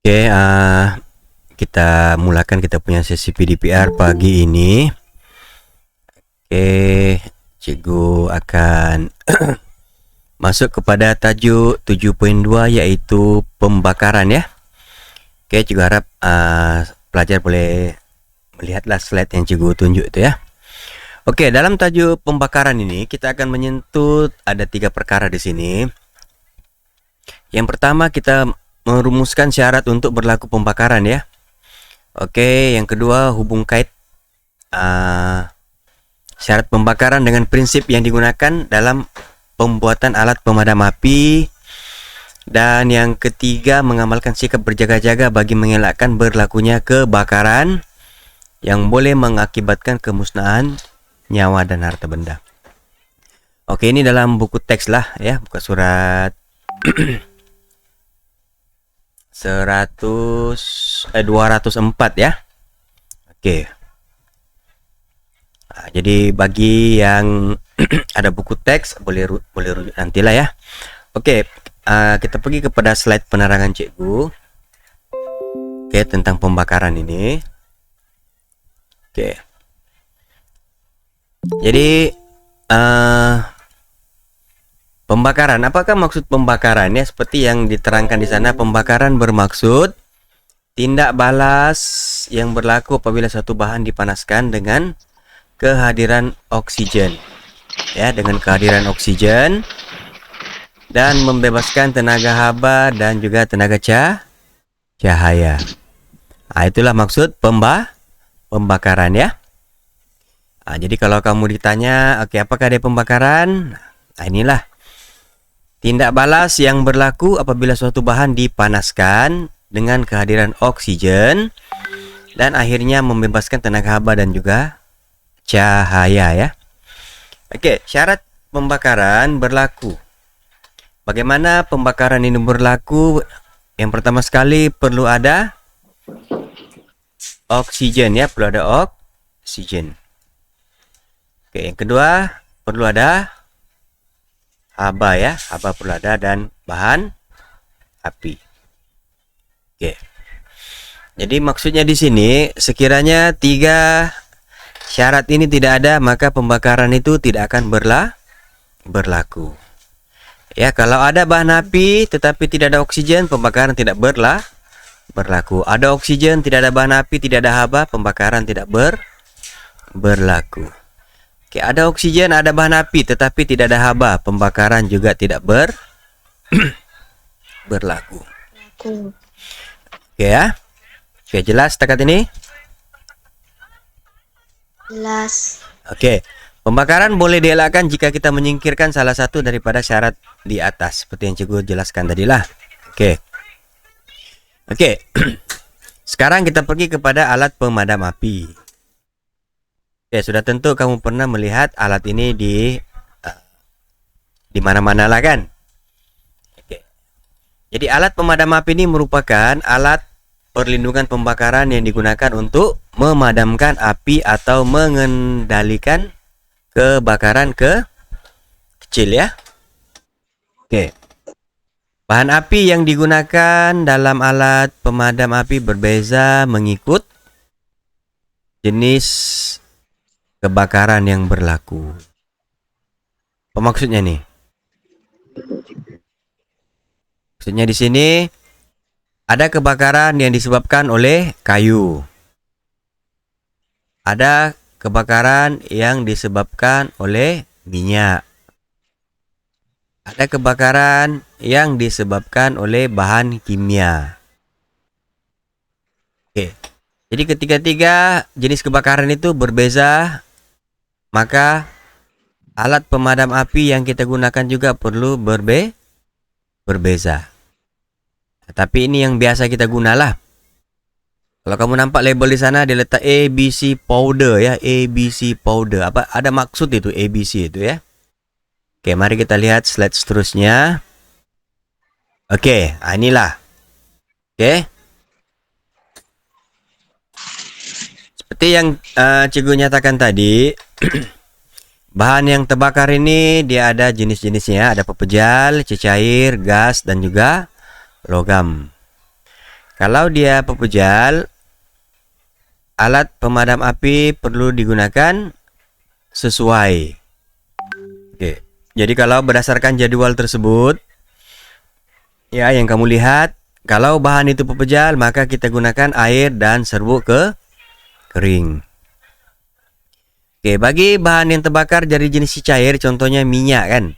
Oke, kita mulakan kita punya sesi PDPR pagi ini. Oke, cikgu akan masuk kepada tajuk 7.2 yaitu pembakaran ya. Oke, cikgu harap pelajar boleh melihatlah slide yang cikgu tunjuk itu ya. Oke, dalam tajuk pembakaran ini kita akan menyentuh ada 3 perkara di sini. Yang pertama kita merumuskan syarat untuk berlaku pembakaran ya. Oke, yang kedua hubung kait syarat pembakaran dengan prinsip yang digunakan dalam pembuatan alat pemadam api. Dan yang ketiga mengamalkan sikap berjaga-jaga bagi mengelakkan berlakunya kebakaran yang boleh mengakibatkan kemusnahan nyawa dan harta benda. Oke, ini dalam buku teks lah ya, buka surat 204 ya. Oke. Jadi bagi yang ada buku teks boleh rujuk nantilah ya. Oke, kita pergi kepada slide penerangan cikgu. Oke, tentang pembakaran ini. Oke. Jadi pembakaran, apakah maksud pembakaran ya? Seperti yang diterangkan di sana, pembakaran bermaksud tindak balas yang berlaku apabila suatu bahan dipanaskan dengan kehadiran oksigen. Ya, dengan kehadiran oksigen dan membebaskan tenaga haba dan juga tenaga cahaya. Itulah maksud pembakaran ya. Jadi kalau kamu ditanya, oke, apakah ada pembakaran? Inilah tindak balas yang berlaku apabila suatu bahan dipanaskan dengan kehadiran oksigen dan akhirnya membebaskan tenaga haba dan juga cahaya ya. Oke, syarat pembakaran berlaku. Bagaimana pembakaran ini berlaku? Yang pertama sekali perlu ada oksigen ya, perlu ada oksigen. Oke, yang kedua perlu ada haba ya, haba perlu ada dan bahan api. Oke. Jadi maksudnya di sini sekiranya 3 syarat ini tidak ada maka pembakaran itu tidak akan berlaku. Ya, kalau ada bahan api tetapi tidak ada oksigen, pembakaran tidak berlaku. Ada oksigen, tidak ada bahan api, tidak ada haba, pembakaran tidak berlaku. Oke, ada oksigen, ada bahan api, tetapi tidak ada haba, pembakaran juga tidak berlaku. Oke ya, oke, jelas setakat ini? Jelas. Oke, pembakaran boleh dielakkan jika kita menyingkirkan salah satu daripada syarat di atas, seperti yang cikgu jelaskan tadilah. Oke, oke. Sekarang kita pergi kepada alat pemadam api. Ya, sudah tentu kamu pernah melihat alat ini di mana-mana lah kan. Oke. Jadi alat pemadam api ini merupakan alat perlindungan pembakaran yang digunakan untuk memadamkan api atau mengendalikan kebakaran kecil ya. Oke. Bahan api yang digunakan dalam alat pemadam api berbeza mengikut jenis kebakaran yang berlaku. Apa maksudnya nih? Maksudnya di sini ada kebakaran yang disebabkan oleh kayu. Ada kebakaran yang disebabkan oleh minyak. Ada kebakaran yang disebabkan oleh bahan kimia. Oke. Jadi ketiga-tiga jenis kebakaran itu berbeza. Maka alat pemadam api yang kita gunakan juga perlu berbeza. Tapi ini yang biasa kita gunalah. Kalau kamu nampak label di sana dia letak ABC powder ya, ABC powder. Apa ada maksud itu ABC itu ya? Oke, mari kita lihat slide seterusnya. Oke, inilah. Oke. Seperti yang cikgu nyatakan tadi, bahan yang terbakar ini dia ada jenis-jenisnya, ada pepejal, cecair, gas dan juga logam. Kalau dia pepejal, alat pemadam api perlu digunakan sesuai. Oke. Jadi kalau berdasarkan jadwal tersebut, ya yang kamu lihat, kalau bahan itu pepejal, maka kita gunakan air dan serbuk kering. Oke, bagi bahan yang terbakar dari jenis cair, contohnya minyak kan,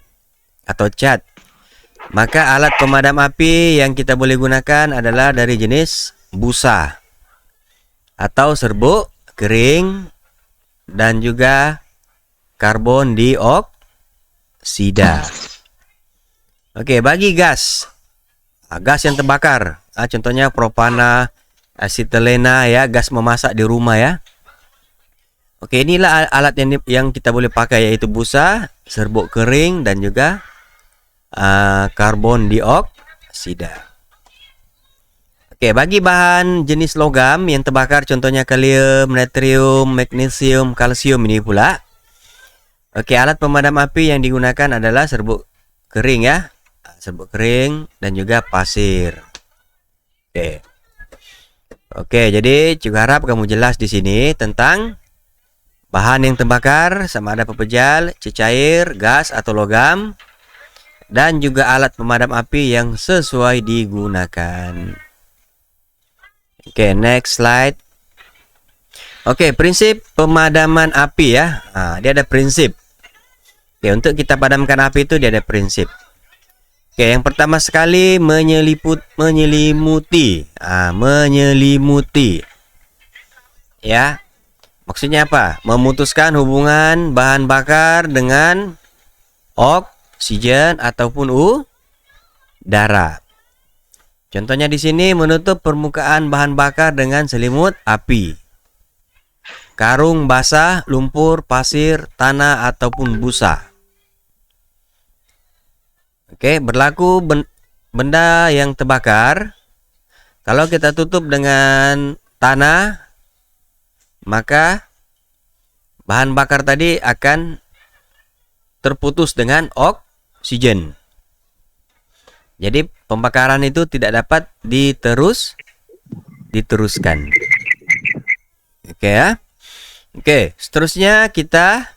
atau cat, maka alat pemadam api yang kita boleh gunakan adalah dari jenis busa atau serbuk kering dan juga karbon dioksida. Oke, bagi gas, gas yang terbakar, contohnya propana, asetilena ya, gas memasak di rumah ya. Oke, inilah alat yang kita boleh pakai, yaitu busa, serbuk kering dan juga karbon dioksida. Oke, bagi bahan jenis logam yang terbakar, contohnya kalium, natrium, magnesium, kalsium ini pula. Oke, alat pemadam api yang digunakan adalah serbuk kering ya, serbuk kering dan juga pasir. Oke, jadi juga harap kamu jelas di sini tentang bahan yang terbakar, sama ada pepejal, cecair, gas atau logam, dan juga alat pemadam api yang sesuai digunakan. Oke, next slide. Oke, prinsip pemadaman api ya. Dia ada prinsip. Oke, untuk kita padamkan api itu dia ada prinsip. Oke, yang pertama sekali menyelimuti. Menyelimuti. Ya. Maksudnya apa? Memutuskan hubungan bahan bakar dengan oksigen ataupun udara. Contohnya di sini menutup permukaan bahan bakar dengan selimut api. Karung basah, lumpur, pasir, tanah ataupun busa. Oke, berlaku benda yang terbakar. Kalau kita tutup dengan tanah, maka bahan bakar tadi akan terputus dengan oksigen. Jadi pembakaran itu tidak dapat diteruskan. Oke ya. Oke, seterusnya kita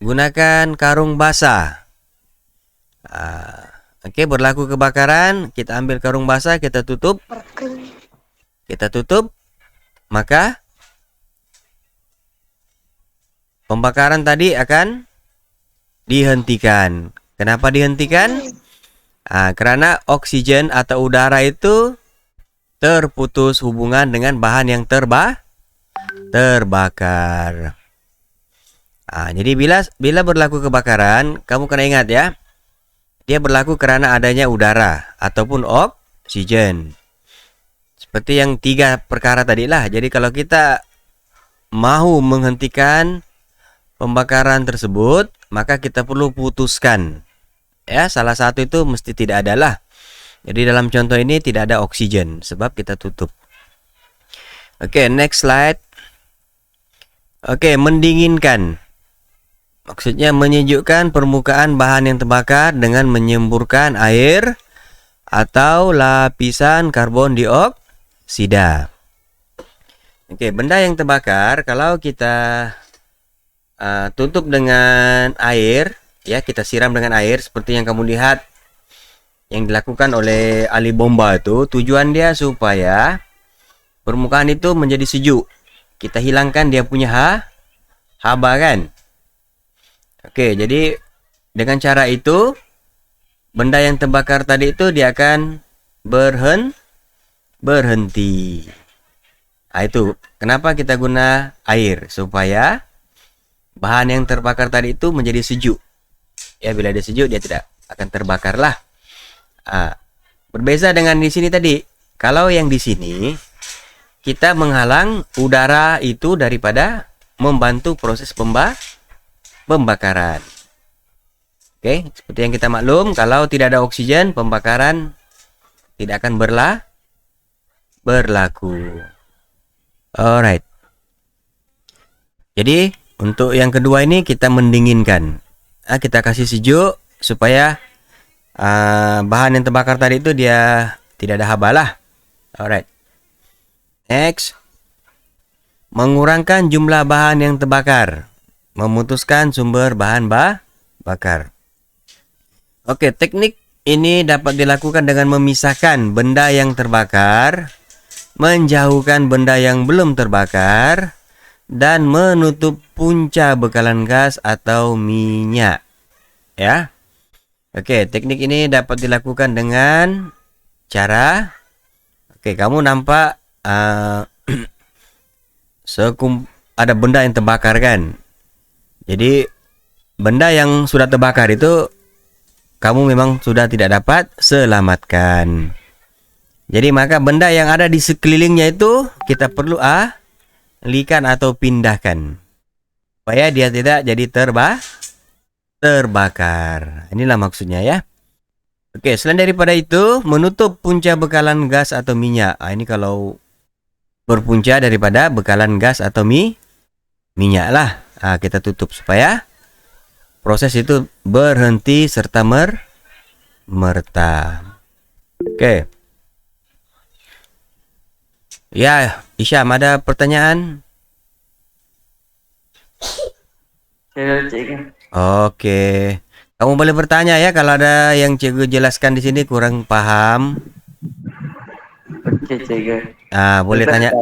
gunakan karung basah. Oke, berlaku kebakaran, kita ambil karung basah, kita tutup. Maka pembakaran tadi akan dihentikan. Kenapa dihentikan? Karena oksigen atau udara itu terputus hubungan dengan bahan yang terbakar. Jadi bila berlaku kebakaran, kamu kena ingat ya, dia berlaku karena adanya udara ataupun oksigen. Seperti yang 3 perkara tadi lah. Jadi kalau kita mau menghentikan pembakaran tersebut, maka kita perlu putuskan. Ya, salah satu itu mesti tidak ada lah. Jadi dalam contoh ini tidak ada oksigen sebab kita tutup. Oke, next slide. Oke, mendinginkan. Maksudnya menyejukkan permukaan bahan yang terbakar dengan menyemburkan air atau lapisan karbon dioksida. Oke, benda yang terbakar kalau kita tutup dengan air, ya kita siram dengan air seperti yang kamu lihat yang dilakukan oleh ahli bomba itu, tujuan dia supaya permukaan itu menjadi sejuk. Kita hilangkan dia punya haba kan. Oke, jadi dengan cara itu benda yang terbakar tadi itu dia akan berhenti. Itu kenapa kita guna air, supaya bahan yang terbakar tadi itu menjadi sejuk. Ya, bila dia sejuk dia tidak akan terbakar lah. Berbeza dengan di sini tadi. Kalau yang di sini kita menghalang udara itu daripada membantu proses pembakaran. Oke, seperti yang kita maklum, kalau tidak ada oksigen, pembakaran tidak akan berlaku. Alright. Jadi untuk yang kedua ini kita mendinginkan. Kita kasih sejuk supaya bahan yang terbakar tadi itu dia tidak ada haba lah. Alright. Next. Mengurangkan jumlah bahan yang terbakar. Memutuskan sumber bahan bakar. Oke, teknik ini dapat dilakukan dengan memisahkan benda yang terbakar, menjauhkan benda yang belum terbakar, dan menutup punca bekalan gas atau minyak. Ya. Oke, teknik ini dapat dilakukan dengan cara, oke, kamu nampak ada benda yang terbakar kan. Jadi benda yang sudah terbakar itu kamu memang sudah tidak dapat selamatkan. Jadi maka benda yang ada di sekelilingnya itu kita perlu alihkan atau pindahkan supaya dia tidak jadi terbakar. Inilah maksudnya ya. Oke, selain daripada itu, menutup punca bekalan gas atau minyak. Ini kalau berpunca daripada bekalan gas atau minyak lah. Kita tutup supaya proses itu berhenti serta merta. Oke. Ya, Isyam, ada pertanyaan? Oke. Kamu boleh bertanya ya kalau ada yang cikgu jelaskan di sini kurang paham. Oke, cikgu. Boleh tanya.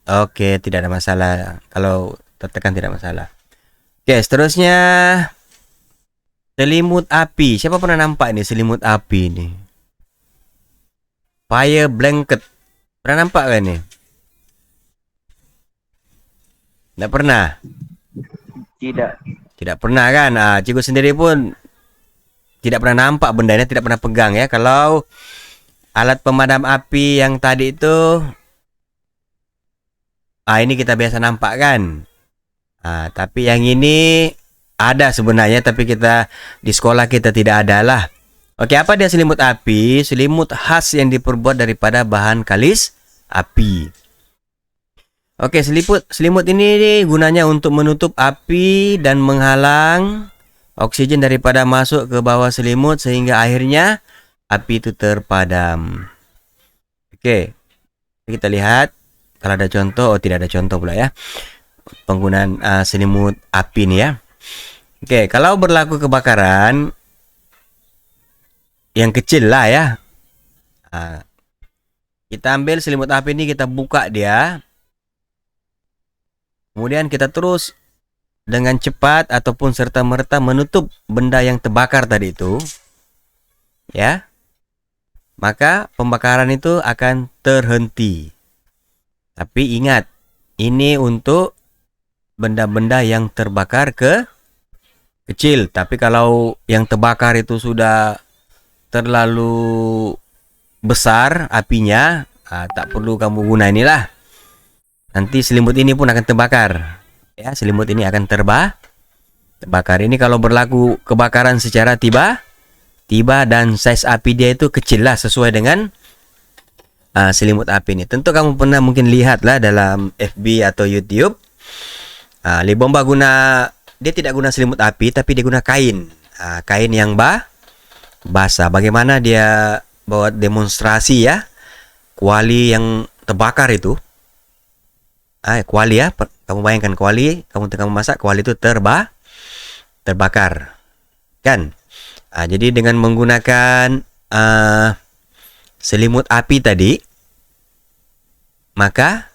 Oke, tidak ada masalah. Kalau tertekan tidak masalah. Oke, seterusnya selimut api. Siapa pernah nampak nih selimut api ini? Fire blanket. Pernah nampak kan nih? Tidak pernah? Tidak pernah kan? Cikgu sendiri pun tidak pernah nampak benda ini, tidak pernah pegang ya. Kalau alat pemadam api yang tadi itu, ini kita biasa nampak kan. Tapi yang ini ada sebenarnya, tapi kita di sekolah kita tidak ada lah. Oke, apa dia selimut api? Selimut khas yang diperbuat daripada bahan kalis api. Oke, selimut ini gunanya untuk menutup api dan menghalang oksigen daripada masuk ke bawah selimut sehingga akhirnya api itu terpadam. Oke, kita lihat kalau ada contoh. Tidak ada contoh pula ya penggunaan selimut api ini ya. Oke, kalau berlaku kebakaran yang kecil lah ya, kita ambil selimut api ini, kita buka dia, kemudian kita terus dengan cepat ataupun serta-merta menutup benda yang terbakar tadi itu, ya, maka pembakaran itu akan terhenti. Tapi ingat, ini untuk benda-benda yang terbakar kecil. Tapi kalau yang terbakar itu sudah terlalu besar apinya, tak perlu kamu guna inilah. Nanti selimut ini pun akan terbakar. Ya, selimut ini akan terbakar. Ini kalau berlaku kebakaran secara tiba-tiba dan size api dia itu kecil lah sesuai dengan selimut api ini. Tentu kamu pernah mungkin lihat lah dalam FB atau YouTube. Libomba dia tidak guna selimut api, tapi dia guna kain. Kain yang basah. Bagaimana dia buat demonstrasi ya. Kuali yang terbakar itu. Kuali ya, kamu bayangkan kuali, kamu masak, kuali itu terbakar, kan? Jadi dengan menggunakan selimut api tadi, maka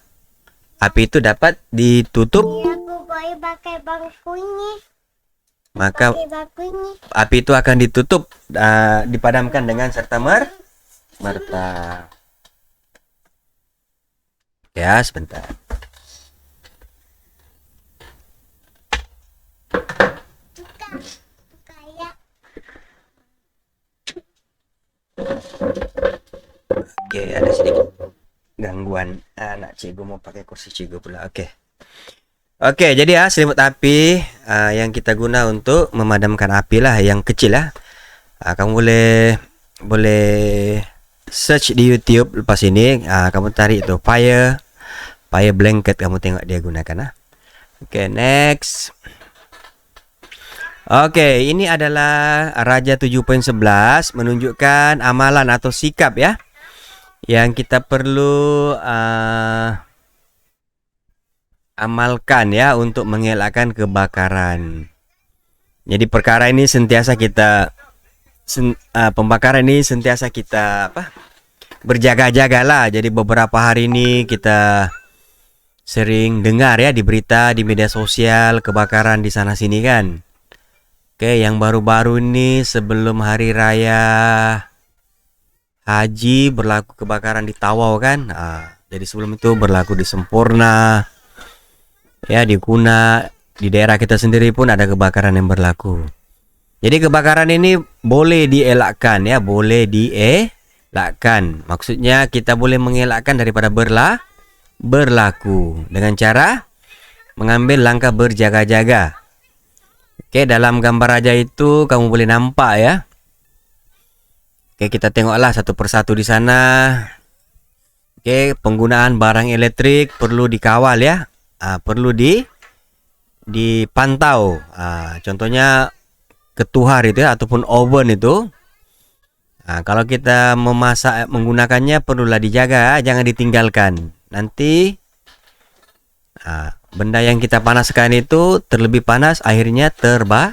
api itu dapat ditutup. Maka api itu akan ditutup, dipadamkan dengan serta merta. Ya, sebentar. Oke, ada sedikit gangguan. Anak cikgu mau pakai kursi cikgu pula. Oke, jadi selimut api yang kita guna untuk memadamkan api lah, yang kecil lah. Kamu boleh search di YouTube lepas ini. Kamu cari itu fire blanket, kamu tengok dia gunakan. Oke, next. Oke, ini adalah Raja 7.11 menunjukkan amalan atau sikap ya yang kita perlu amalkan ya untuk mengelakkan kebakaran. Jadi perkara ini sentiasa kita pembakaran ini sentiasa kita berjaga-jagalah. Jadi beberapa hari ini kita sering dengar ya di berita, di media sosial kebakaran di sana sini kan. Oke, yang baru-baru ini sebelum hari raya Haji berlaku kebakaran di Tawau kan. Jadi sebelum itu berlaku di Sempurna, ya di Kuna, di daerah kita sendiri pun ada kebakaran yang berlaku. Jadi kebakaran ini boleh dielakkan ya, boleh dielakkan. Maksudnya kita boleh mengelakkan daripada berlaku dengan cara mengambil langkah berjaga-jaga. Oke, dalam gambar raja itu kamu boleh nampak ya. Oke, kita tengoklah satu persatu di sana. Oke, penggunaan barang elektrik perlu dikawal ya. Perlu dipantau. Contohnya ketuhar itu ya, ataupun oven itu. Kalau kita memasak menggunakannya perlulah dijaga, jangan ditinggalkan. Nanti benda yang kita panaskan itu terlebih panas, akhirnya terbakar.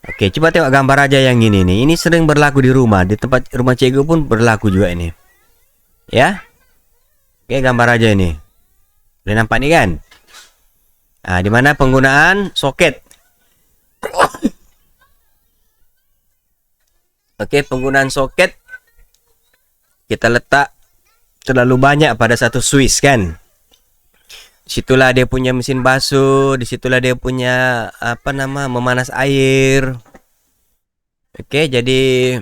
Oke, coba tengok gambar raja yang ini nih. Ini sering berlaku di rumah, di tempat rumah cikgu pun berlaku juga ini. Ya. Oke, gambar raja ini. Boleh nampak nih kan? Di mana penggunaan soket. Oke, penggunaan soket kita letak terlalu banyak pada satu switch kan. Disitulah dia punya mesin basuh, disitulah dia punya memanas air. Oke, jadi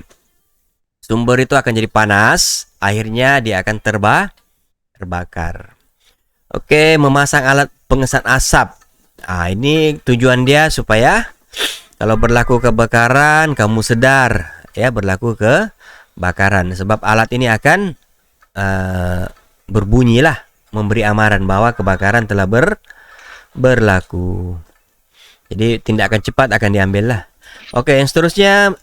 sumber itu akan jadi panas, akhirnya dia akan terbakar. Oke, memasang alat pengesan asap. Ini tujuan dia supaya kalau berlaku kebakaran kamu sedar ya, berlaku kebakaran, sebab alat ini akan berbunyi lah, memberi amaran bahwa kebakaran telah berlaku. Jadi tindakan cepat akan diambil lah. Oke, yang seterusnya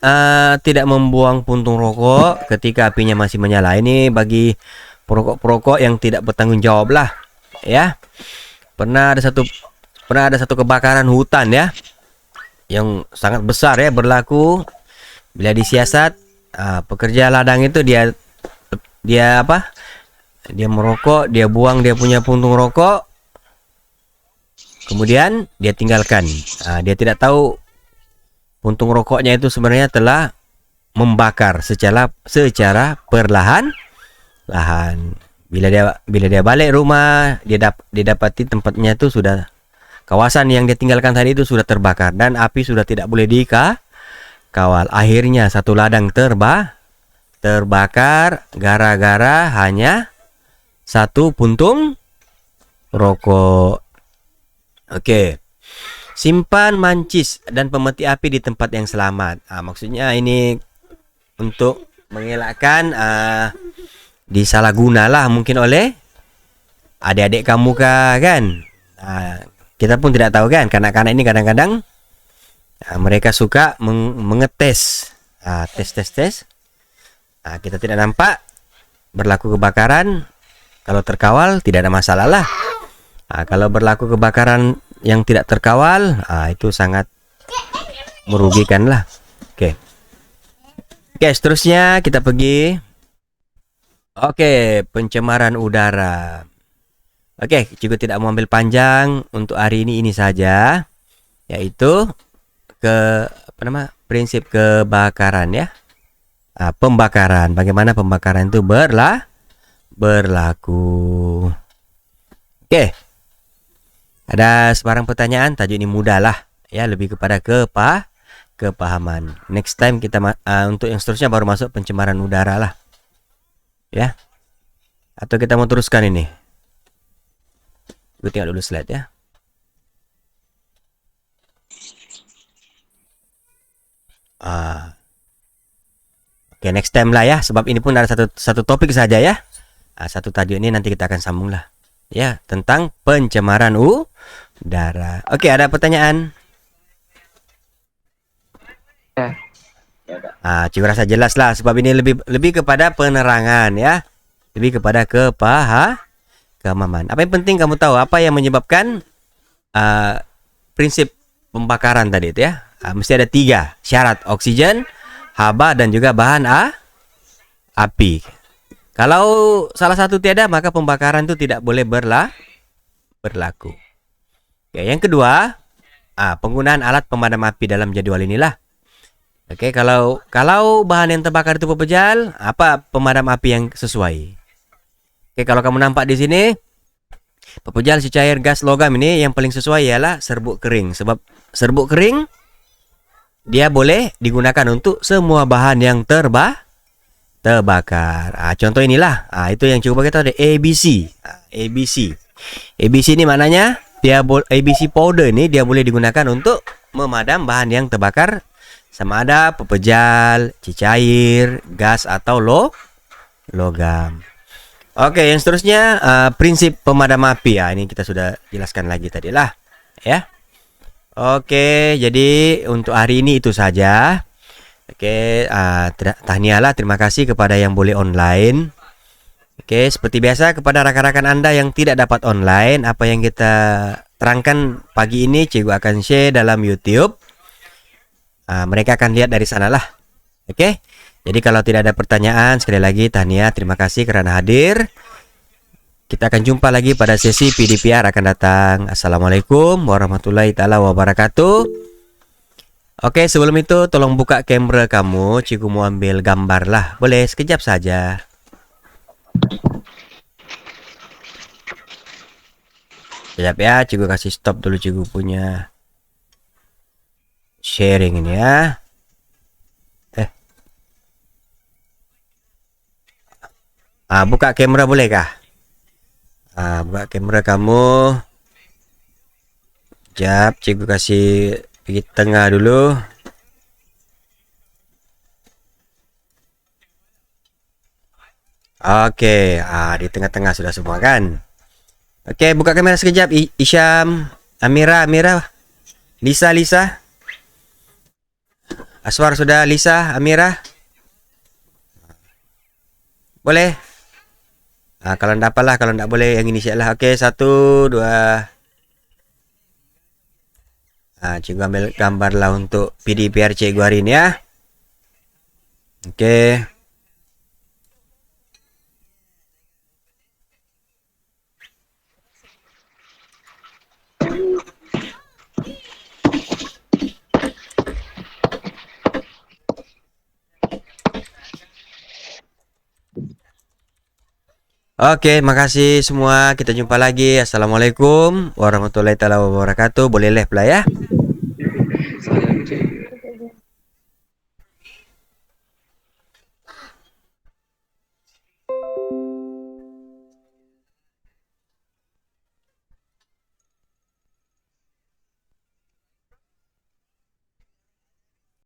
tidak membuang puntung rokok ketika apinya masih menyala. Ini bagi perokok-perokok yang tidak bertanggung jawab lah, ya. Pernah ada satu kebakaran hutan ya, yang sangat besar ya berlaku. Bila disiasat, pekerja ladang itu dia merokok, dia buang dia punya puntung rokok, kemudian dia tinggalkan. Dia tidak tahu puntung rokoknya itu sebenarnya telah membakar secara perlahan-lahan. Bila dia balik rumah, dia dapati tempatnya itu sudah, kawasan yang dia tinggalkan tadi itu sudah terbakar dan api sudah tidak boleh dikawal. Akhirnya satu ladang terbakar gara-gara hanya satu puntung rokok. Oke. Simpan mancis dan pemeti api di tempat yang selamat. Maksudnya ini untuk mengelakkan disalahgunalah mungkin oleh adik-adik kamu kan. Kita pun tidak tahu kan, kanak-kanak ini kadang-kadang mereka suka mengetes, tes. Kita tidak nampak berlaku kebakaran. Kalau terkawal tidak ada masalah lah. Kalau berlaku kebakaran yang tidak terkawal, itu sangat merugikan lah. Oke, seterusnya kita pergi. Oke, pencemaran udara. Oke, cikgu tidak mau ambil panjang untuk hari ini saja, yaitu prinsip kebakaran ya. Pembakaran. Bagaimana pembakaran itu berlaku. Oke. Ada sebarang pertanyaan? Tajuk ini mudah lah ya, lebih kepada kepahaman. Next time kita untuk yang seterusnya baru masuk pencemaran udara lah. Ya. Atau kita mau teruskan ini? Gue tengok dulu slide ya. Oke, next time lah ya, sebab ini pun ada satu topik saja ya. Satu tajuk ini nanti kita akan sambung lah ya, tentang pencemaran udara. Oke, ada pertanyaan? Cikgu rasa jelas lah sebab ini lebih kepada penerangan ya. Lebih kepada kepemahaman. Apa yang penting kamu tahu apa yang menyebabkan prinsip pembakaran tadi itu ya. Mesti ada 3 syarat: oksigen, haba dan juga bahan api. Kalau salah satu tiada maka pembakaran itu tidak boleh berlaku. Oke, yang kedua, penggunaan alat pemadam api dalam jadwal inilah. Oke, kalau bahan yang terbakar itu pepejal, apa pemadam api yang sesuai? Oke, kalau kamu nampak di sini, pepejal si cair gas logam ini yang paling sesuai ialah serbuk kering. Sebab serbuk kering dia boleh digunakan untuk semua bahan yang terbakar. Contoh inilah. Itu yang cukup kita ada ABC. ABC. ABC ini maknanya ABC powder ini dia boleh digunakan untuk memadam bahan yang terbakar, sama ada pepejal, cecair, gas atau logam. Oke, yang seterusnya prinsip pemadam api. Ini kita sudah jelaskan lagi tadi lah, ya. Oke, jadi untuk hari ini itu saja. Oke, tahniahlah, terima kasih kepada yang boleh online. Oke, seperti biasa kepada rakan-rakan Anda yang tidak dapat online, apa yang kita terangkan pagi ini cikgu akan share dalam YouTube. Mereka akan lihat dari sana lah. Oke, jadi kalau tidak ada pertanyaan, sekali lagi tahniah, terima kasih karena hadir. Kita akan jumpa lagi pada sesi PDPR akan datang. Assalamualaikum warahmatullahi taala wabarakatuh. Oke, sebelum itu tolong buka kamera kamu. Cikgu mau ambil gambar lah. Boleh sekejap saja. Sekejap ya, cikgu kasih stop dulu cikgu punya sharing ini ya. Buka kamera boleh kah? Buka kamera kamu. Sekejap, cikgu kasih pergi tengah dulu. Oke, di tengah-tengah sudah semua kan? Oke, buka kamera sekejap. Isyam, Amira, Lisa. Aswar sudah, Lisa, Amira. Boleh? Kalau tidak apalah, kalau tidak boleh yang ini lah. Oke, 1, 2. Cikgu ambil gambar lah untuk PDPR cikgu hari ini ya. Oke. Oke, makasih semua. Kita jumpa lagi. Assalamualaikum warahmatullahi wabarakatuh. Boleh live lah ya.